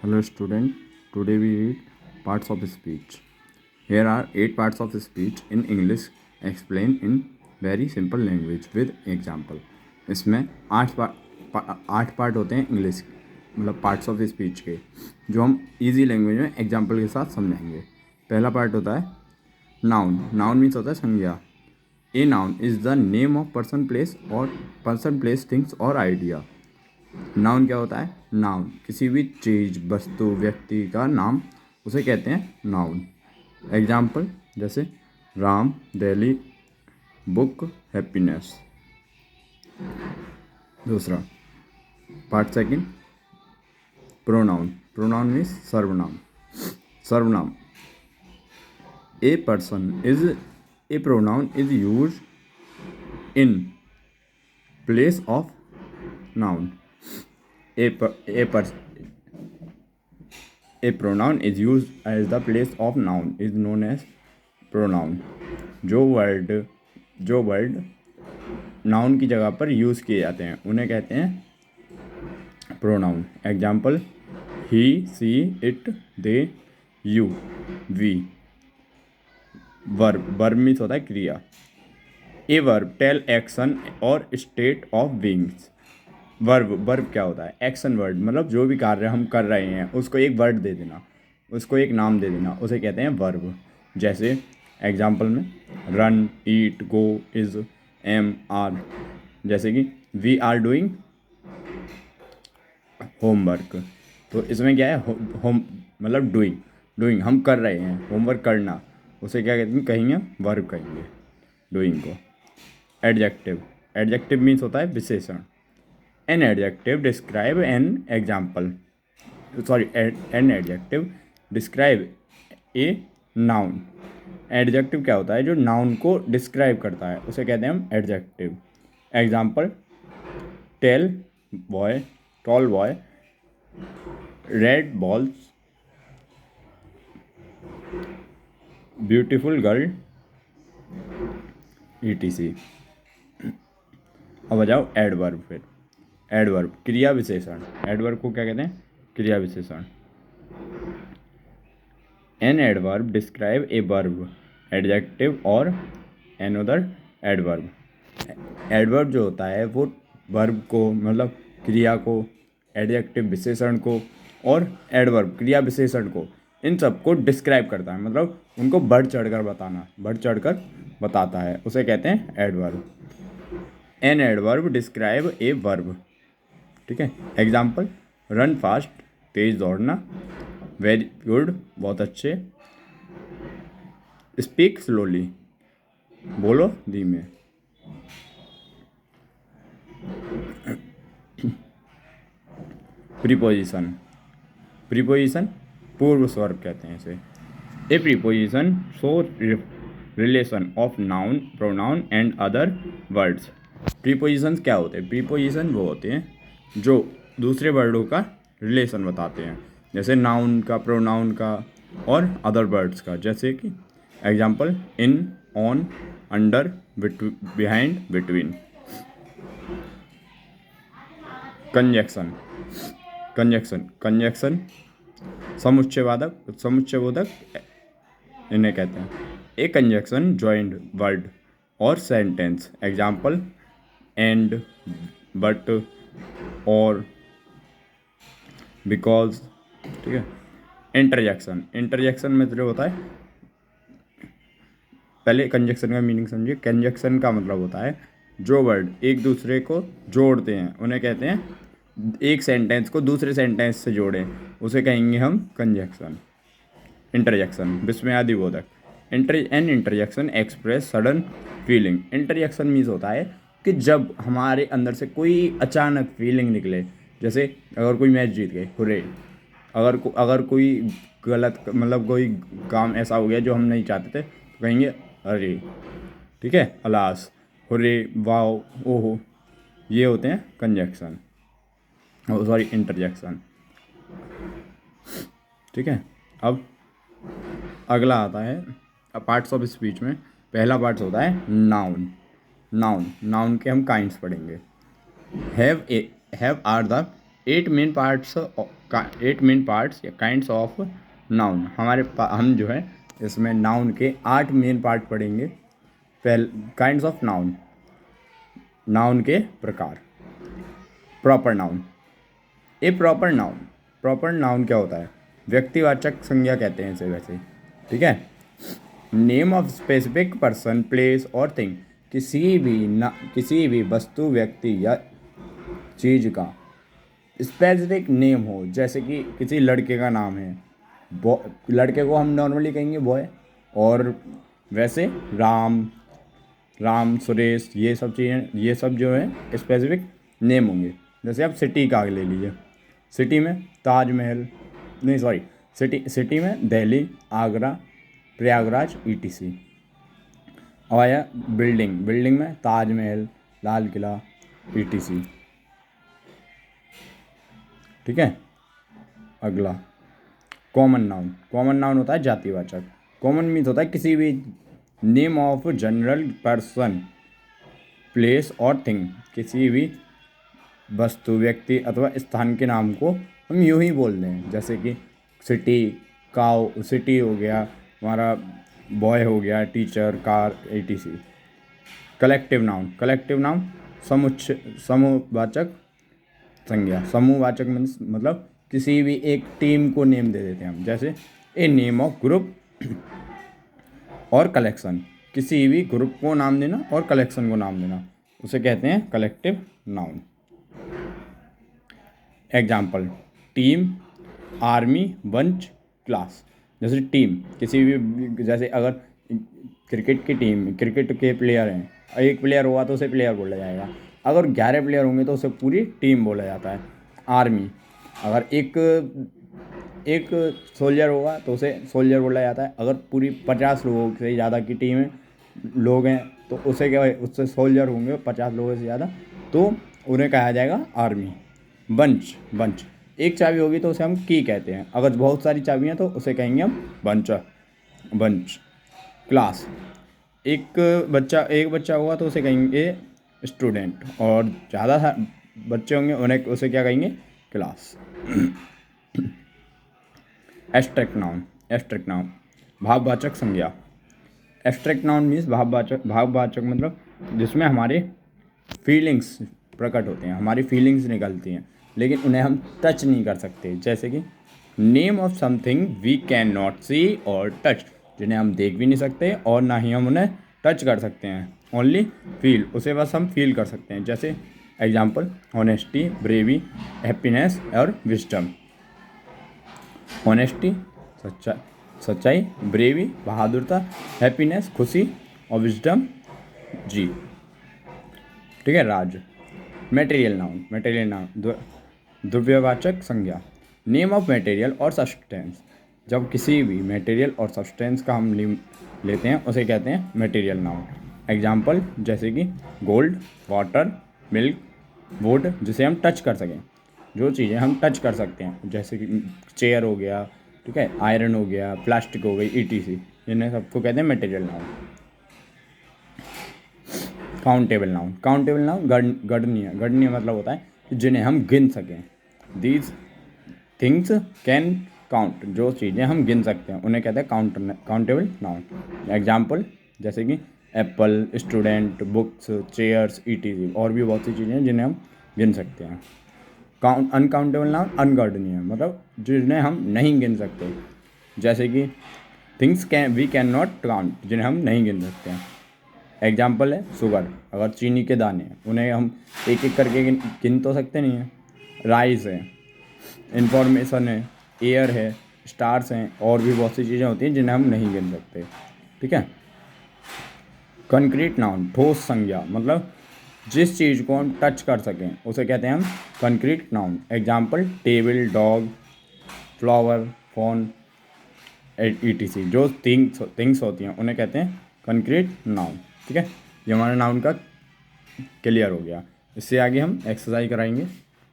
Hello student, today we read parts of speech. Here are 8 parts of speech in English explained in very simple language with example. इसमें 8 part होते हैं English मतलब parts of speech के जो हम easy language में example के साथ समझेंगे. पहला पार्ट होता है नाउन. नाउन मीन्स होता है संज्ञा. A noun is the name of person place things और आइडिया. नाउन क्या होता है? नाउन किसी भी चीज़ वस्तु व्यक्ति का नाम उसे कहते हैं नाउन. एग्जाम्पल जैसे राम, दिल्ली, बुक, हैप्पीनेस. दूसरा part second pronoun. Pronoun means सर्वनाम. सर्वनाम a person is a pronoun is use in place of noun. A pronoun is used as the place of noun is known as pronoun. जो word noun की जगह पर use किए जाते हैं उन्हें कहते हैं pronoun. Example he, she, it, they, you, we. Verb means होता है क्रिया. ए वर्ब टेल एक्शन और स्टेट ऑफ बीइंग्स. वर्ब क्या होता है? एक्शन वर्ड मतलब जो भी कार्य हम कर रहे हैं उसको एक वर्ड दे देना, उसको एक नाम दे देना, उसे कहते हैं वर्ब. जैसे एग्जाम्पल में run, eat, go, is, am, are. जैसे कि वी आर डूइंग होमवर्क. तो इसमें क्या है? होम मतलब डूइंग हम कर रहे हैं, होमवर्क करना, उसे क्या कहते हैं? कहेंगे वर्ब कहेंगे डूइंग को. एडजेक्टिव मीन्स होता है विशेषण. An adjective describe an example. An adjective describe a noun. Adjective क्या होता है? जो नाउन को डिस्क्राइब करता है उसे कहते हैं हम adjective. Example tall boy, red balls, beautiful girl, etc. अब आ जाओ एडवर्ब. फिर एडवर्ब क्रिया विशेषण. एडवर्ब को क्या कहते हैं? क्रिया विशेषण. An adverb describe a verb, adjective और अनदर एडवर्ब. एडवर्ब जो होता है वो वर्ब को मतलब क्रिया को, एडजेक्टिव विशेषण को और एडवर्ब क्रिया विशेषण को, इन सबको डिस्क्राइब करता है. मतलब उनको बढ़ चढ़कर बताता है, उसे कहते हैं adverb. An adverb describe a verb. ठीक है. एग्जाम्पल रन फास्ट, तेज दौड़ना, वेरी गुड बहुत अच्छे, स्पीक स्लोली बोलो धीमे. प्रीपोजिशन पूर्व स्वर कहते हैं इसे. ए preposition show relation of noun, pronoun and other words. Preposition क्या होते हैं? प्रीपोजिशन वो होते हैं जो दूसरे वर्डों का रिलेशन बताते हैं, जैसे नाउन का, प्रोनाउन का और अदर वर्ड्स का. जैसे कि example in, on, under, behind, between. Conjunction समुच्चयबोधक इन्हें कहते हैं. ए कंजक्शन जॉइंड वर्ड और सेंटेंस. एग्जाम्पल एंड, बट, और, बिकॉज. ठीक है. इंटरजेक्शन में जो होता है, पहले कंजक्शन का मीनिंग समझिए. कंजक्शन का मतलब होता है जो वर्ड एक दूसरे को जोड़ते हैं उन्हें कहते हैं, एक सेंटेंस को दूसरे सेंटेंस से जोड़ें उसे कहेंगे हम कंजक्शन. इंटरजेक्शन विस्मयादिबोधक. Interjection express sudden feeling. Interjection means होता है कि जब हमारे अंदर से कोई अचानक फीलिंग निकले. जैसे अगर कोई मैच जीत गए, हुर्रे. अगर कोई गलत मतलब कोई काम ऐसा हो गया जो हम नहीं चाहते थे तो कहेंगे अरे. ठीक है. अलास, हुर्रे, वाओ, ओहो. ये होते हैं कंजक्शन, इंटरजेक्शन. ठीक है. अब अगला आता है पार्ट्स ऑफ स्पीच में. पहला पार्ट होता है नाउन के हम काइंड्स पढ़ेंगे. Have are the eight main parts या काइंड्स ऑफ नाउन। हम जो है इसमें नाउन के 8 मेन पार्ट पढ़ेंगे। काइंड्स ऑफ नाउन, नाउन के प्रकार। Proper noun. A proper noun क्या होता है? व्यक्तिवाचक संज्ञा कहते हैं इसे वैसे, ठीक है। Name of specific person, place और थिंग। किसी भी वस्तु, व्यक्ति या चीज का स्पेसिफिक नेम हो, जैसे कि किसी लड़के का नाम है, लड़के को हम नॉर्मली कहेंगे बॉय, और वैसे राम, सुरेश, ये सब चीज़ें, ये सब जो है स्पेसिफिक नेम होंगे। जैसे आप सिटी का ले लीजिए, सिटी में ताजमहल, नहीं सॉरी, सिटी में दिल्ली, आगरा, प्रयागराज, ETC। और आया बिल्डिंग में ताजमहल, लाल किला, ETC, ठीक है। अगला कॉमन नाउन होता है जातिवाचक। कॉमन मीन्स होता है किसी भी name of general person, place और थिंग। किसी भी वस्तु, व्यक्ति अथवा स्थान के नाम को हम यूं ही बोल दें, जैसे कि सिटी, काउ, सिटी हो गया, हमारा बॉय हो गया, teacher, car, ETC। Collective noun समूहवाचक संज्ञा। समूहवाचक मीन्स मतलब किसी भी एक टीम को नेम दे देते हैं हम, जैसे ए नेम ऑफ ग्रुप और कलेक्शन। किसी भी ग्रुप को नाम देना और कलेक्शन को नाम देना, उसे कहते हैं collective noun. Example, team, army, bunch, class. जैसे टीम, किसी भी, जैसे अगर क्रिकेट की टीम, क्रिकेट के प्लेयर हैं, एक प्लेयर हुआ तो उसे प्लेयर बोला जाएगा। अगर 11 प्लेयर होंगे तो उसे पूरी टीम बोला जाता है। आर्मी, अगर एक सोल्जर होगा तो उसे सोल्जर बोला जाता है। अगर पूरी 50 लोगों से ज़्यादा की टीम है, लोग हैं, तो उसे क्या, उससे सोल्जर होंगे 50 लोगों से ज़्यादा, तो उन्हें कहा जाएगा आर्मी। बंच, एक चाबी होगी तो उसे हम की कहते हैं। अगर बहुत सारी चाबियाँ तो उसे कहेंगे हम बंच। क्लास, एक बच्चा होगा तो उसे कहेंगे स्टूडेंट, और ज़्यादा बच्चे होंगे उसे क्या कहेंगे? क्लास। एब्स्ट्रैक्ट नाउन, भाववाचक संज्ञा। एब्स्ट्रैक्ट नाउन मीन्स भाववाचक मतलब जिसमें हमारे फीलिंग्स प्रकट होते हैं, हमारी फीलिंग्स निकलती हैं, लेकिन उन्हें हम टच नहीं कर सकते। जैसे कि name of something we can not see और टच, जिन्हें हम देख भी नहीं सकते और ना ही हम उन्हें टच कर सकते हैं। ओनली फील, उसे बस हम फील कर सकते हैं। जैसे एग्जाम्पल, ऑनेस्टी, ब्रेवी, हैप्पीनेस और विजडम। ऑनेस्टी सच्चाई, ब्रेवी बहादुरता, हैप्पीनेस खुशी, और विजडम जी, ठीक है, राज। मटेरियल नाउन द्रव्यवाचक संज्ञा। नेम ऑफ मटेरियल और सब्सटेंस, जब किसी भी मटेरियल और सब्सटेंस का हम लेते हैं उसे कहते हैं मटेरियल नाउन। एग्जाम्पल, जैसे कि गोल्ड, वाटर, मिल्क, वुड, जिसे हम टच कर सकें, जो चीज़ें हम टच कर सकते हैं, जैसे कि चेयर हो गया, ठीक है, आयरन हो गया, प्लास्टिक हो गई, ETC, इन्हें सबको कहते हैं मटेरियल नाउन। काउंटेबल नाउन गणनीय मतलब होता है कि जिन्हें हम गिन सकें। दीज थिंग्स कैन काउंट, जो चीज़ें हम गिन सकते हैं उन्हें कहते हैं काउंटेबल नाउन। एग्जाम्पल, जैसे कि Apple, student, books, chairs, ETC, और भी बहुत सी चीज़ें हैं जिन्हें हम गिन सकते हैं। अनकाउंटेबल नाउन अनगणनीय मतलब जिन्हें हम नहीं गिन सकते, जैसे कि things we can not count, जिन्हें हम नहीं गिन सकते हैं। एग्जाम्पल है शुगर, अगर चीनी के दाने हैं उन्हें हम एक एक करके गिन तो सकते नहीं हैं। राइस है, इंफॉर्मेशन है, एयर है, स्टार्स हैं, और भी बहुत सी चीज़ें होती हैं जिन्हें हम नहीं गिन सकते, ठीक है। कंक्रीट नाउन ठोस संज्ञा मतलब जिस चीज़ को हम टच कर सकें उसे कहते हैं हम concrete noun. Example, table, dog, flower, phone, ETC, जो थिंग्स होती हैं उन्हें कहते हैं कंक्रीट नाउन, ठीक है। ये हमारा नाउन का क्लियर हो गया। इससे आगे हम एक्सरसाइज कराएंगे।